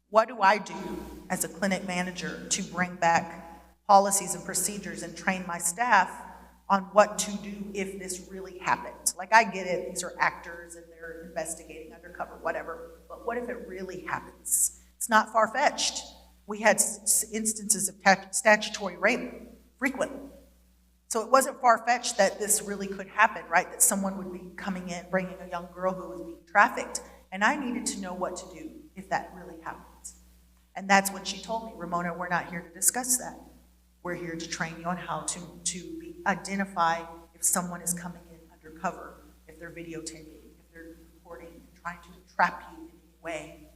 What do I do as a clinic manager to bring back policies and procedures and train my staff on what to do if this really happened? Like, I get it, these are actors and they're investigating undercover, whatever, but what if it really happens? It's not far-fetched. We had instances of statutory rape frequently. So it wasn't far-fetched that this really could happen, right? That someone would be coming in, bringing a young girl who was being trafficked, and I needed to know what to do if that really happened. And that's what she told me. Ramona, we're not here to discuss that. We're here to train you on how to identify if someone is coming in undercover, if they're videotaping, if they're recording, and trying to trap you in any way.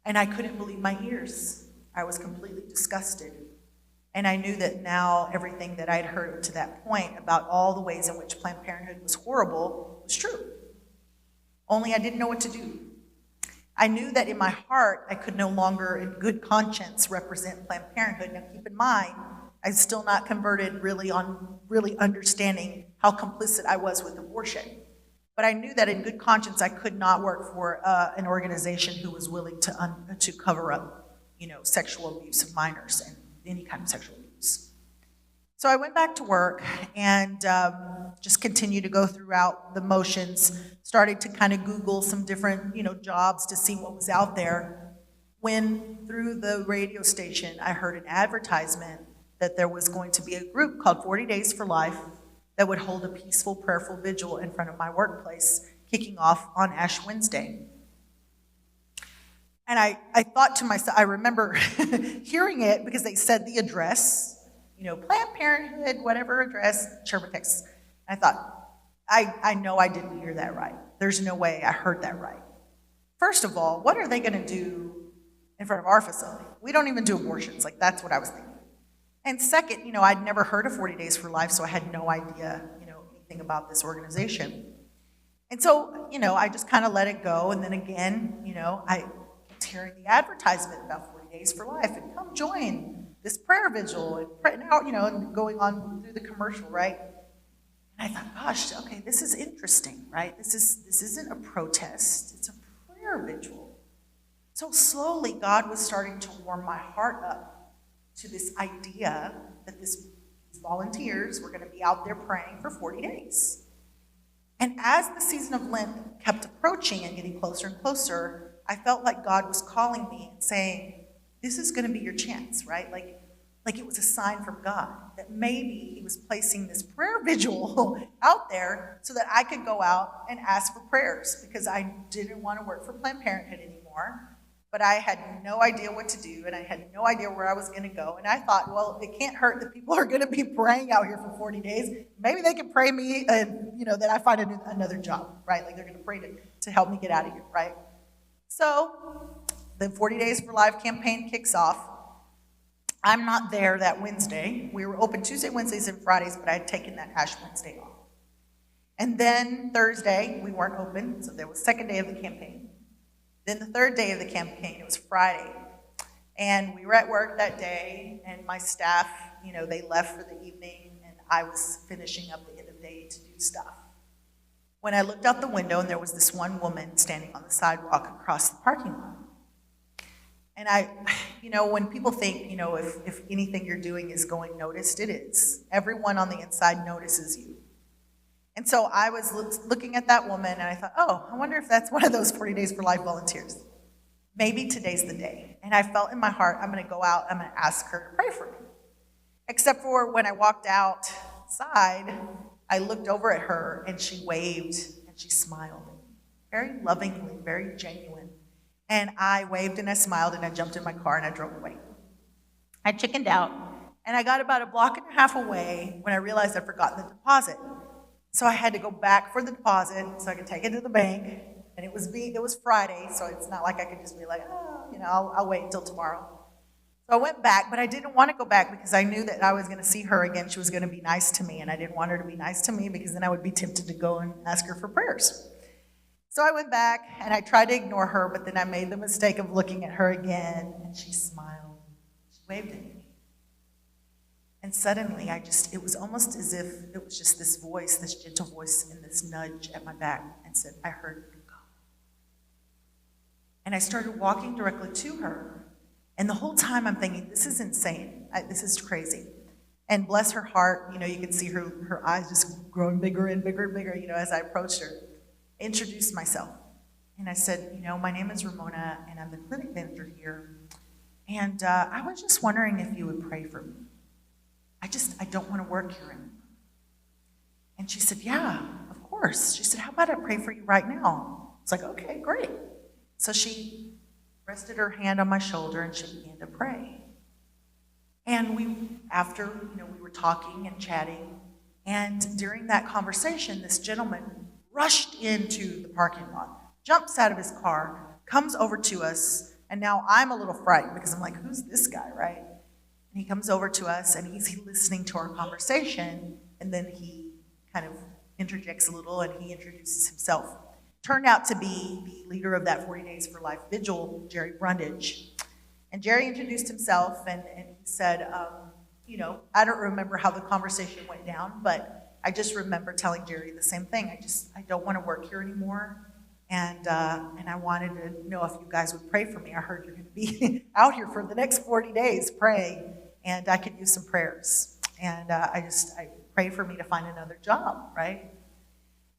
And I couldn't believe my ears. I was completely disgusted. And I knew that now everything that I'd heard to that point about all the ways in which Planned Parenthood was horrible was true. Only I didn't know what to do. I knew that in my heart, I could no longer, in good conscience, represent Planned Parenthood. Now keep in mind, I'm still not converted really on really understanding how complicit I was with abortion. But I knew that in good conscience, I could not work for an organization who was willing to cover up, sexual abuse of minors and any kind of sexual abuse. So I went back to work and just continued to go throughout the motions, started to kind of Google some different, jobs to see what was out there. When through the radio station, I heard an advertisement that there was going to be a group called 40 Days for Life that would hold a peaceful, prayerful vigil in front of my workplace, kicking off on Ash Wednesday. And I thought to myself, I remember hearing it because they said the address, Planned Parenthood, whatever address, Sherman, Texas. And I thought, I know I didn't hear that right. There's no way I heard that right. First of all, what are they going to do in front of our facility? We don't even do abortions. Like, that's what I was thinking. And second, I'd never heard of 40 Days for Life, so I had no idea, anything about this organization. And so, I just kind of let it go. And then again, I kept hearing the advertisement about 40 Days for Life and come join this prayer vigil and pray now, and going on through the commercial, right? And I thought, gosh, okay, this is interesting, right? This isn't a protest, it's a prayer vigil. So slowly, God was starting to warm my heart up to this idea that these volunteers were going to be out there praying for 40 days. And as the season of Lent kept approaching and getting closer and closer, I felt like God was calling me and saying, this is going to be your chance, right? Like it was a sign from God that maybe he was placing this prayer vigil out there so that I could go out and ask for prayers, because I didn't want to work for Planned Parenthood anymore, but I had no idea what to do, and I had no idea where I was going to go. And I thought, well, it can't hurt that people are going to be praying out here for 40 days. Maybe they can pray me, and that I find another job, right? Like, they're going to pray to help me get out of here, right? So the 40 Days for Life campaign kicks off. I'm not there that Wednesday. We were open Tuesday, Wednesdays, and Fridays, but I had taken that Ash Wednesday off. And then Thursday, we weren't open, so there was the second day of the campaign. Then the third day of the campaign, it was Friday. And we were at work that day, and my staff, they left for the evening, and I was finishing up the end of the day to do stuff. When I looked out the window, and there was this one woman standing on the sidewalk across the parking lot. And when people think, if anything you're doing is going noticed, it is. Everyone on the inside notices you. And so I was looking at that woman, and I thought, oh, I wonder if that's one of those 40 Days for Life volunteers. Maybe today's the day. And I felt in my heart, I'm going to go out, I'm going to ask her to pray for me. Except for when I walked outside, I looked over at her, and she waved, and she smiled. Very lovingly, very genuine. And I waved, and I smiled, and I jumped in my car, and I drove away. I chickened out, and I got about a block and a half away when I realized I'd forgotten the deposit. So I had to go back for the deposit so I could take it to the bank. And it was Friday, so it's not like I could just be like, I'll wait until tomorrow. So I went back, but I didn't want to go back because I knew that I was going to see her again. She was going to be nice to me, and I didn't want her to be nice to me because then I would be tempted to go and ask her for prayers. So I went back, and I tried to ignore her, but then I made the mistake of looking at her again, and she smiled. She waved at me. And suddenly, it was almost as if it was just this voice, this gentle voice, and this nudge at my back, and said, I heard you, God. And I started walking directly to her. And the whole time I'm thinking, this is insane. This is crazy. And bless her heart, you could see her eyes just growing bigger and bigger and bigger, as I approached her. I introduced myself. And I said, my name is Ramona, and I'm the clinic manager here. And I was just wondering if you would pray for me. I don't want to work here anymore. And she said, yeah, of course. She said, how about I pray for you right now? It's like, okay, great. So she rested her hand on my shoulder and she began to pray. And we were talking and chatting. And during that conversation, this gentleman rushed into the parking lot, jumps out of his car, comes over to us. And now I'm a little frightened because I'm like, who's this guy, right? And he comes over to us and he's listening to our conversation. And then he kind of interjects a little and he introduces himself. Turned out to be the leader of that 40 Days for Life vigil, Jerry Brundage. And Jerry introduced himself and he said, I don't remember how the conversation went down, but I just remember telling Jerry the same thing. I don't want to work here anymore. And I wanted to know if you guys would pray for me. I heard you're going to be out here for the next 40 days praying, and I could use some prayers. And I prayed for me to find another job, right?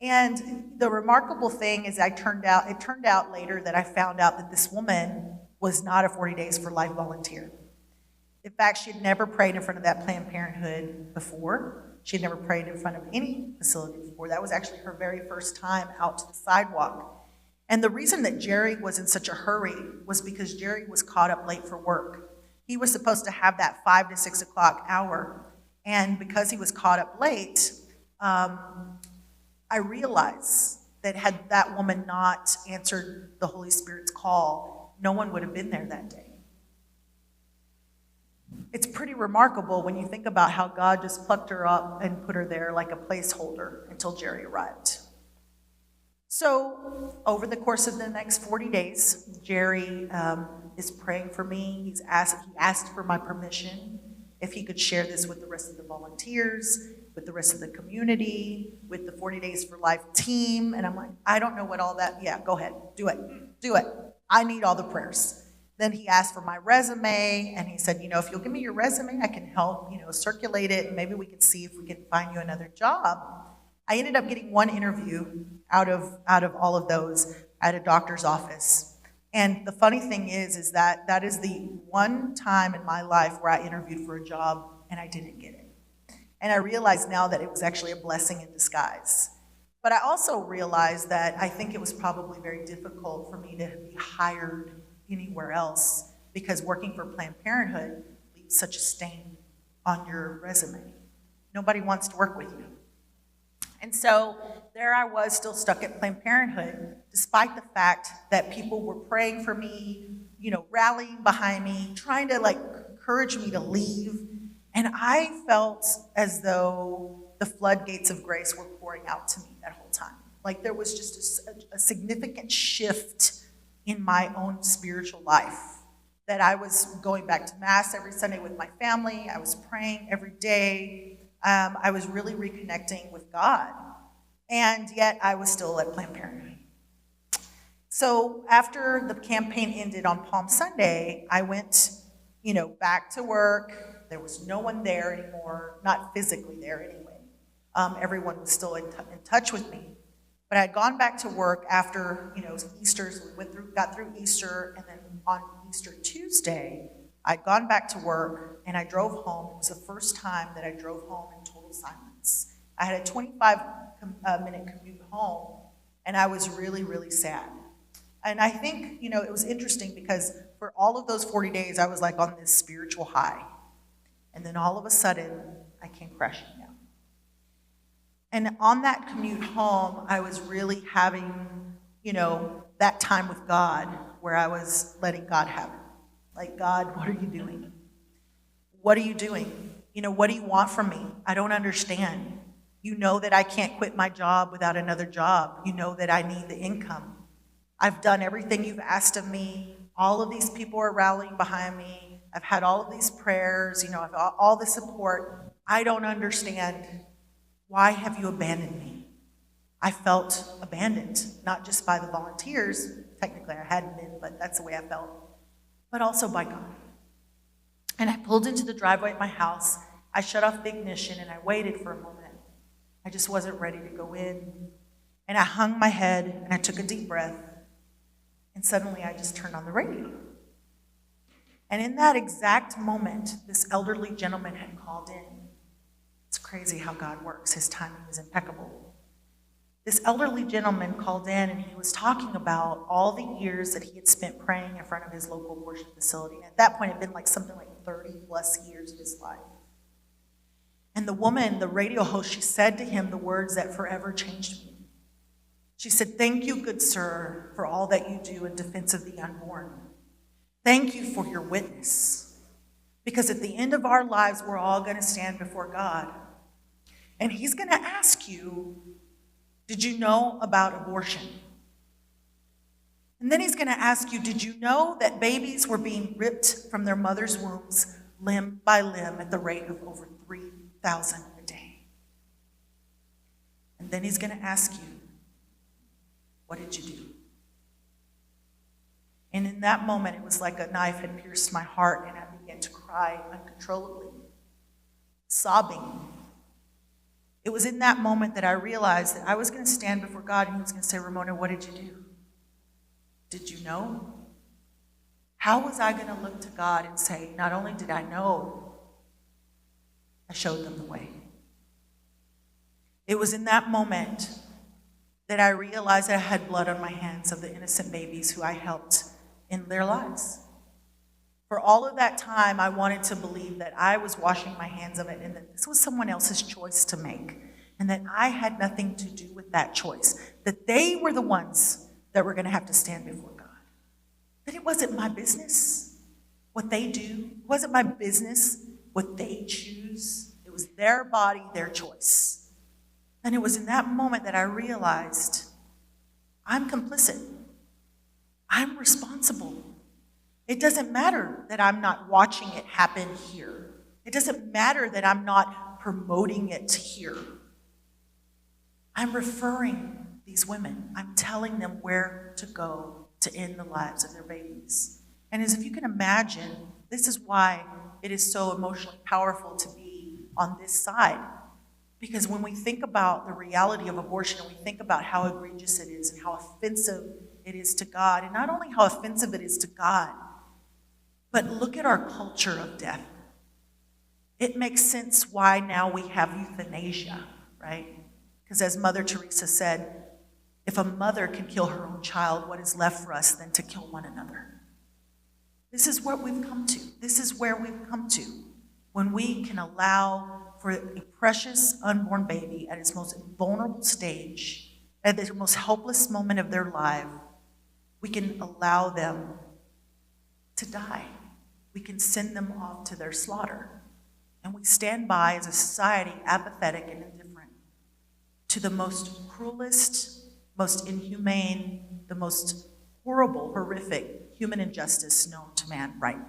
And the remarkable thing is it turned out later that I found out that this woman was not a 40 Days for Life volunteer. In fact, she had never prayed in front of that Planned Parenthood before. She had never prayed in front of any facility before. That was actually her very first time out to the sidewalk. And the reason that Jerry was in such a hurry was because Jerry was caught up late for work. He was supposed to have that 5 to 6 o'clock hour. And because he was caught up late, I realized that had that woman not answered the Holy Spirit's call, no one would have been there that day. It's pretty remarkable when you think about how God just plucked her up and put her there like a placeholder until Jerry arrived. So over the course of the next 40 days, Jerry is praying for me. He asked for my permission if he could share this with the rest of the volunteers, with the rest of the community, with the 40 Days for Life team. And I'm like, I don't know what all that, yeah, go ahead, do it. I need all the prayers. Then he asked for my resume, and he said, if you'll give me your resume, I can help, circulate it, and maybe we can see if we can find you another job. I ended up getting one interview out of all of those at a doctor's office. And the funny thing is that is the one time in my life where I interviewed for a job and I didn't get it. And I realize now that it was actually a blessing in disguise. But I also realized that I think it was probably very difficult for me to be hired anywhere else because working for Planned Parenthood leaves such a stain on your resume. Nobody wants to work with you. And so there I was, still stuck at Planned Parenthood, despite the fact that people were praying for me, rallying behind me, trying to encourage me to leave. And I felt as though the floodgates of grace were pouring out to me that whole time. Like there was just a significant shift in my own spiritual life, that I was going back to Mass every Sunday with my family. I was praying every day. I was really reconnecting with God. And yet I was still at Planned Parenthood. So after the campaign ended on Palm Sunday, I went, back to work. There was no one there anymore, not physically there anyway. Everyone was still in touch with me. But I had gone back to work after, Easter, so we got through Easter, and then on Easter Tuesday, I'd gone back to work, and I drove home. It was the first time that I drove home in total silence. I had a 25-minute commute home, and I was really, really sad. And I think, it was interesting because for all of those 40 days, I was on this spiritual high. And then all of a sudden, I came crashing down. And on that commute home, I was really having, that time with God where I was letting God have it. Like, God, what are you doing? What are you doing? What do you want from me? I don't understand. You know that I can't quit my job without another job. You know that I need the income. I've done everything you've asked of me. All of these people are rallying behind me. I've had all of these prayers, I've got all the support. I don't understand. Why have you abandoned me? I felt abandoned, not just by the volunteers, technically I hadn't been, but that's the way I felt. But also by God. And I pulled into the driveway at my house. I shut off the ignition and I waited for a moment. I just wasn't ready to go in. And I hung my head and I took a deep breath. And suddenly I just turned on the radio. And in that exact moment, this elderly gentleman had called in. It's crazy how God works. His timing is impeccable. This elderly gentleman called in and he was talking about all the years that he had spent praying in front of his local abortion facility. And at that point, it had been like something like 30 plus years of his life. And the woman, the radio host, she said to him the words that forever changed me. She said, "Thank you, good sir, for all that you do in defense of the unborn. Thank you for your witness. Because at the end of our lives, we're all going to stand before God. And he's going to ask you, did you know about abortion? And then he's going to ask you, did you know that babies were being ripped from their mother's wombs limb by limb at the rate of over 3,000 a day? And then he's going to ask you, what did you do?" And in that moment, it was like a knife had pierced my heart, and I began to cry uncontrollably, sobbing. It was in that moment that I realized that I was going to stand before God, and he was going to say, "Ramona, what did you do? Did you know?" How was I going to look to God and say, not only did I know, I showed them the way? It was in that moment that I realized that I had blood on my hands of the innocent babies who I helped in their lives. For all of that time, I wanted to believe that I was washing my hands of it and that this was someone else's choice to make and that I had nothing to do with that choice, that they were the ones that were going to have to stand before God. That it wasn't my business what they do. It wasn't my business what they choose. It was their body, their choice. And it was in that moment that I realized I'm complicit. I'm responsible. It doesn't matter that I'm not watching it happen here. It doesn't matter that I'm not promoting it here. I'm referring these women. I'm telling them where to go to end the lives of their babies. And as if you can imagine, this is why it is so emotionally powerful to be on this side. Because when we think about the reality of abortion and we think about how egregious it is and how offensive it is to God, and not only how offensive it is to God, but look at our culture of death. It makes sense why now we have euthanasia, right? Because as Mother Teresa said, if a mother can kill her own child, what is left for us than to kill one another? This is what we've come to. This is where we've come to. When we can allow for a precious unborn baby at its most vulnerable stage, at the most helpless moment of their life, we can allow them to die. We can send them off to their slaughter. And we stand by as a society apathetic and indifferent to the most cruelest, most inhumane, the most horrible, horrific human injustice known to man right now.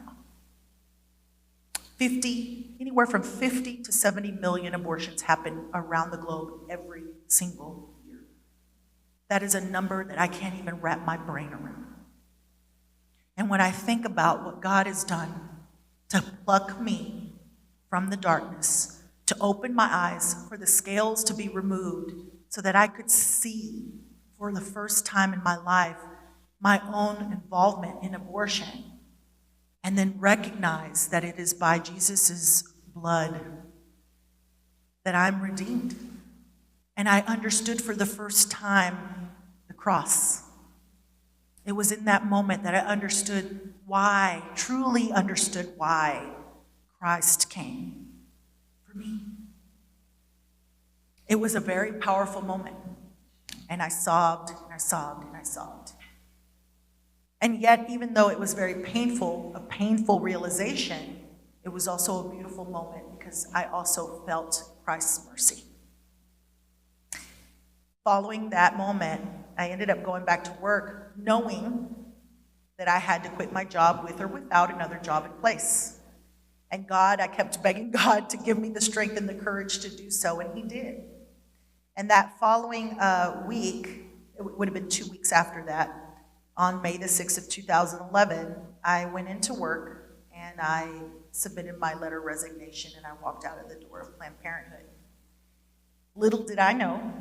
Anywhere from 50 to 70 million abortions happen around the globe every single year. That is a number that I can't even wrap my brain around. And when I think about what God has done to pluck me from the darkness, to open my eyes, for the scales to be removed so that I could see for the first time in my life my own involvement in abortion, and then recognize that it is by Jesus' blood that I'm redeemed. And I understood for the first time the cross. It was in that moment that I understood why, truly understood why Christ came for me. It was a very powerful moment. And I sobbed, and I sobbed, and I sobbed. And yet, even though it was very painful, a painful realization, it was also a beautiful moment because I also felt Christ's mercy. Following that moment, I ended up going back to work knowing that I had to quit my job with or without another job in place. And I kept begging God to give me the strength and the courage to do so, and he did. And that following week, it would have been 2 weeks after that, On May the 6th of 2011, I went into work and I submitted my letter of resignation and I walked out of the door of Planned Parenthood. Little did I know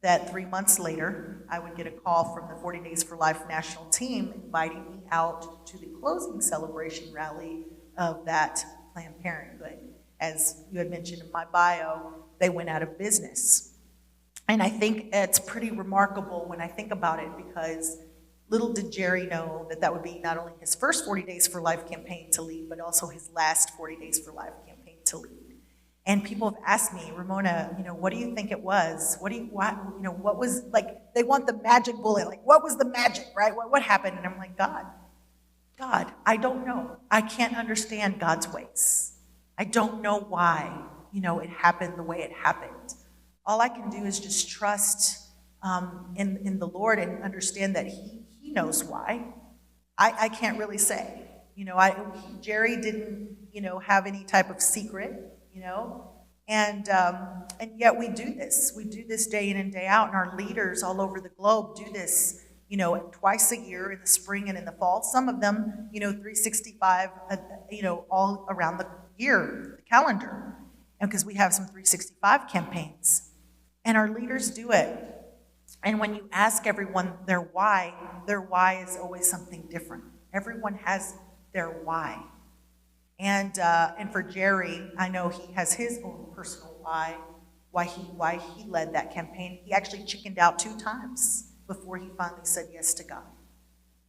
that 3 months later, I would get a call from the 40 Days for Life national team inviting me out to the closing celebration rally of that Planned Parenthood. As you had mentioned in my bio, they went out of business. And I think it's pretty remarkable when I think about it, because little did Jerry know that that would be not only his first 40 Days for Life campaign to lead, but also his last 40 Days for Life campaign to lead. And people have asked me, Ramona, what do you think it was? What was, like, they want the magic bullet. Like, what was the magic, right? What happened? And I'm like, God, I don't know. I can't understand God's ways. I don't know why, it happened the way it happened. All I can do is just trust in the Lord and understand that He knows why. I can't really say. Jerry didn't, have any type of secret. And yet we do this. We do this day in and day out, and our leaders all over the globe do this, twice a year in the spring and in the fall. Some of them, 365, all around the year, the calendar, and because we have some 365 campaigns, and our leaders do it. And when you ask everyone their why is always something different. Everyone has their why. And for Jerry, I know he has his own personal why he led that campaign. He actually chickened out 2 times before he finally said yes to God.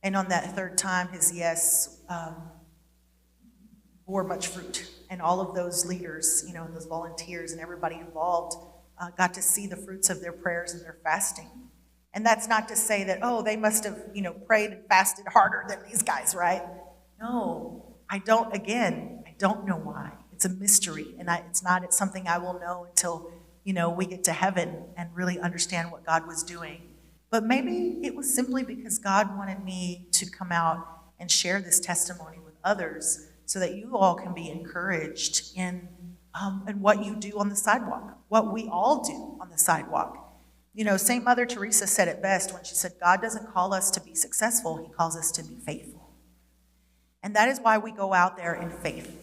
And on that 3rd time, his yes bore much fruit. And all of those leaders, and those volunteers and everybody involved got to see the fruits of their prayers and their fasting. And that's not to say that, they must have, prayed and fasted harder than these guys, right? No. I don't know why. It's a mystery, and it's not something I will know until, we get to heaven and really understand what God was doing. But maybe it was simply because God wanted me to come out and share this testimony with others so that you all can be encouraged in what you do on the sidewalk, what we all do on the sidewalk. St. Mother Teresa said it best when she said, God doesn't call us to be successful, He calls us to be faithful. And that is why we go out there in faith.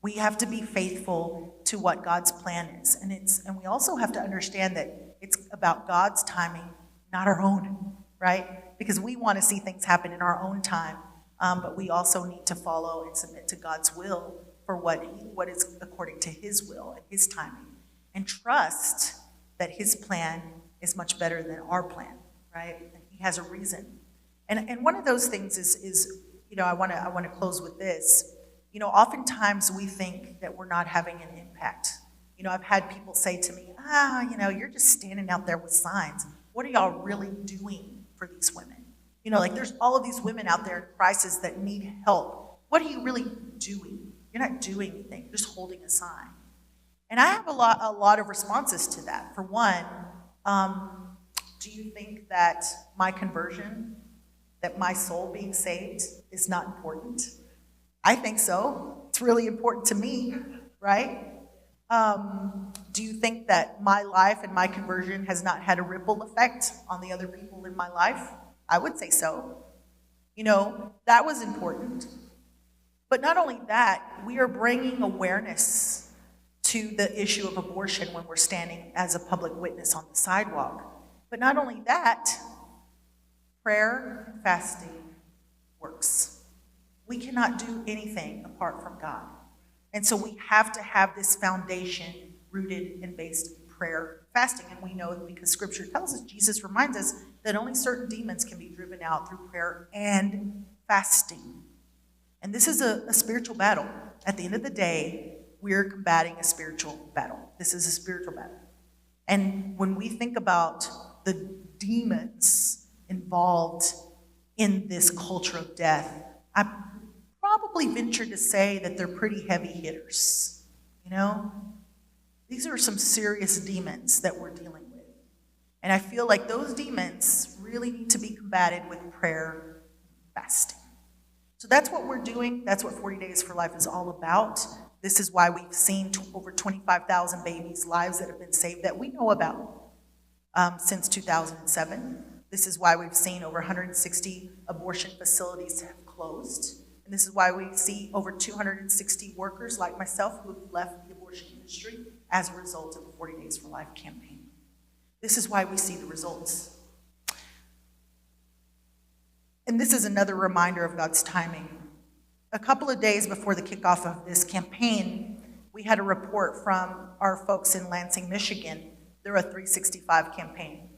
We have to be faithful to what God's plan is. And we also have to understand that it's about God's timing, not our own, right? Because we want to see things happen in our own time, but we also need to follow and submit to God's will for what is according to His will and His timing. And trust that His plan is much better than our plan, right? And He has a reason. And one of those things is I want to close with this. Oftentimes we think that we're not having an impact. I've had people say to me, you're just standing out there with signs. What are y'all really doing for these women? There's all of these women out there in crisis that need help. What are you really doing? You're not doing anything. You're just holding a sign. And I have a lot of responses to that. For one, do you think that my conversion, that my soul being saved is not important? I think so. It's really important to me, right? Do you think that my life and my conversion has not had a ripple effect on the other people in my life? I would say so. That was important. But not only that, we are bringing awareness to the issue of abortion when we're standing as a public witness on the sidewalk. But not only that, prayer and fasting works. We cannot do anything apart from God. And so we have to have this foundation rooted and based in prayer and fasting. And we know because Scripture tells us, Jesus reminds us that only certain demons can be driven out through prayer and fasting. And this is a spiritual battle. At the end of the day, we're combating a spiritual battle. This is a spiritual battle. And when we think about the demons involved in this culture of death, I probably venture to say that they're pretty heavy hitters. These are some serious demons that we're dealing with. And I feel like those demons really need to be combated with prayer and fasting. So that's what we're doing. That's what 40 Days for Life is all about. This is why we've seen over 25,000 babies' lives that have been saved that we know about since 2007. This is why we've seen over 160 abortion facilities have closed. And this is why we see over 260 workers like myself who have left the abortion industry as a result of the 40 Days for Life campaign. This is why we see the results. And this is another reminder of God's timing. A couple of days before the kickoff of this campaign, we had a report from our folks in Lansing, Michigan. They're a 365 campaign.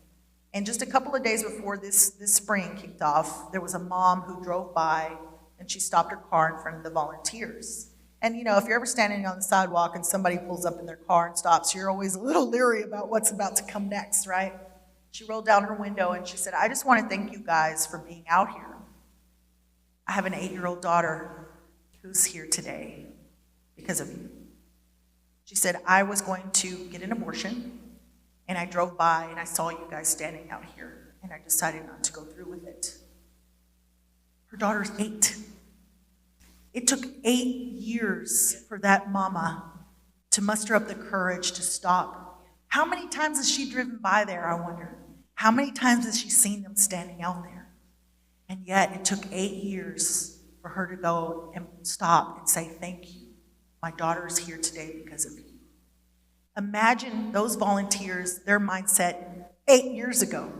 And just a couple of days before this spring kicked off, there was a mom who drove by and she stopped her car in front of the volunteers. And you know, if you're ever standing on the sidewalk and somebody pulls up in their car and stops, you're always a little leery about what's about to come next, right? She rolled down her window and she said, "I just want to thank you guys for being out here. I have an 8-year-old daughter who's here today because of you." She said, "I was going to get an abortion and I drove by and I saw you guys standing out here and I decided not to go through with it." Her daughter's 8. It took 8 years for that mama to muster up the courage to stop. How many times has she driven by there, I wonder? How many times has she seen them standing out there? And yet it took 8 years for her to go and stop and say, "Thank you. My daughter's here today because of you." Imagine those volunteers, their mindset 8 years ago,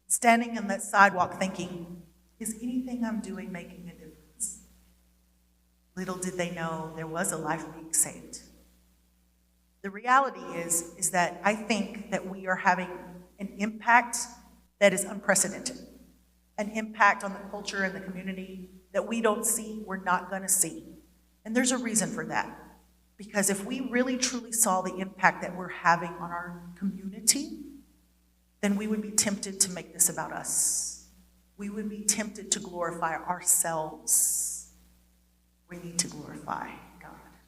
standing on that sidewalk thinking, "Is anything I'm doing making a difference?" Little did they know there was a life being saved. The reality is that I think that we are having an impact that is unprecedented, an impact on the culture and the community that we don't see, we're not going to see. And there's a reason for that. Because if we really truly saw the impact that we're having on our community, then we would be tempted to make this about us. We would be tempted to glorify ourselves. We need to glorify God.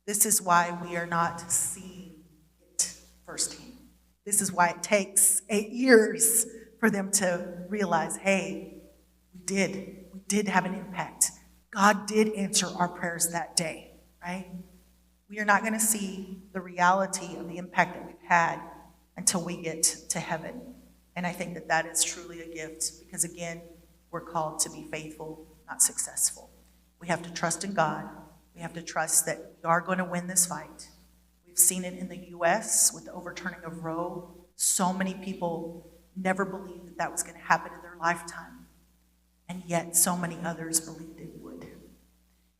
This is why we are not seeing it firsthand. This is why it takes 8 years for them to realize, hey, we did have an impact. God did answer our prayers that day, right? We are not going to see the reality of the impact that we've had until we get to heaven. And I think that that is truly a gift because, again, we're called to be faithful, not successful. We have to trust in God. We have to trust that we are going to win this fight. We've seen it in the U.S. with the overturning of Roe. So many people never believed that that was going to happen in their lifetime. And yet so many others believed it would.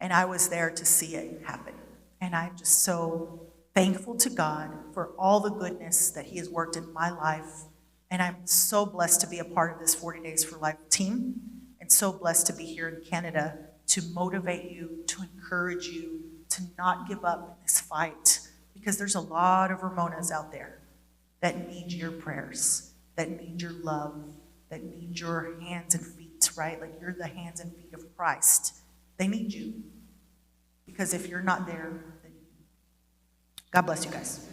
And I was there to see it happen. And I'm just so thankful to God for all the goodness that He has worked in my life. And I'm so blessed to be a part of this 40 Days for Life team, and so blessed to be here in Canada to motivate you, to encourage you, to not give up in this fight. Because there's a lot of Ramonas out there that need your prayers, that need your love, that need your hands and feet, right? Like you're the hands and feet of Christ. They need you. Because if you're not there, then God bless you guys.